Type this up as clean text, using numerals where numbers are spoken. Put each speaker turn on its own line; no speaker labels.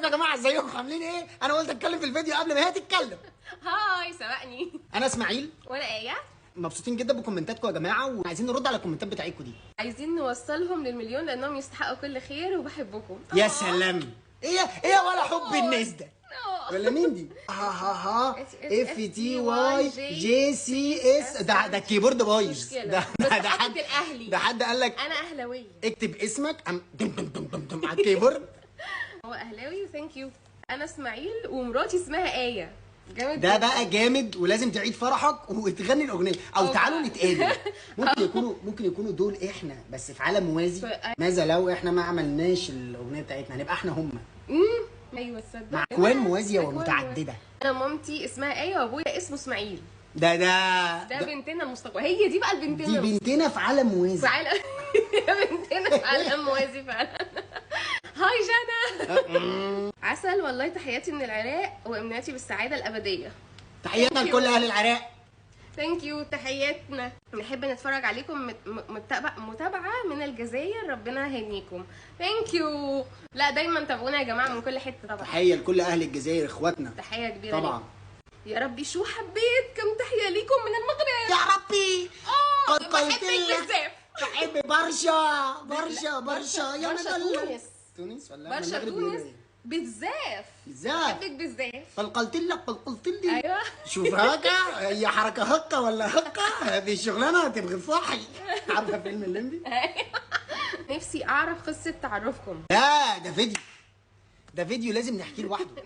يا جماعه، ازيكم عاملين ايه؟ انا قلت اتكلم في الفيديو قبل ما هي تتكلم.
هاي سبقني.
انا اسماعيل.
وانا ايه؟
مبسوطين جدا بكومنتاتكم يا جماعه، وعايزين نرد على الكومنتات بتاعتكم دي.
عايزين نوصلهم للمليون لانهم يستحقوا كل خير وبحبكم.
يا سلام. ايه ولا حب الناس ده؟ ولا مين دي؟ ها اف تي واي جي سي اس. ده الكيبورد بايظ.
ده حد الاهلي.
ده حد قال لك
انا اهلاويه.
اكتب اسمك دم دم دم دم دم على الكيبورد.
هو اهلاوي. ثانك يو. انا اسماعيل ومراتي اسمها ايه. جامد.
ده بقى جامد، ولازم تعيد فرحك وتغني الاغنيه او تعالوا نتقابل. ممكن يكونوا دول احنا بس في عالم موازي. ماذا لو احنا ما عملناش الاغنيه بتاعتنا؟ هنبقى احنا هم.
ايوه تصدق،
مع اكوان موازيه ومتعدده.
انا مامتي اسمها ايه وابويا اسمه اسماعيل.
ده
بنتنا المستقبل. هي دي بقى البنتنا.
دي بنتنا في عالم موازي.
في عالم بنتنا في عالم موازي فعلا. هاي جانا. عسل والله. تحياتي من العراق وامنياتي بالسعاده الابديه.
تحياتنا لكل اهل العراق.
ثانك يو. تحياتنا. نحب نتفرج عليكم متابعه من الجزائر. ربنا يهنيكم. ثانك يو. لا دايما تابعونا يا جماعه من كل حته طبعا.
تحيه لكل اهل الجزائر اخواتنا.
تحيه كبيره
طبعا.
يا ربي شو حبيت. كم تحيه ليكم من المغرب.
يا ربي.
بحبك بزاف.
بحب برشا يا مدلل. تونس ولا
برشا تونس بزاف. بحبك بزاف.
قلت لي.
ايوه.
شوف هكا هي حركه هكا ولا هكا. هذه الشغلانه تبغي صاحي. عارفه فيلم الليمبي؟
نفسي اعرف قصه تعرفكم.
لا ده فيديو لازم نحكيه لوحده.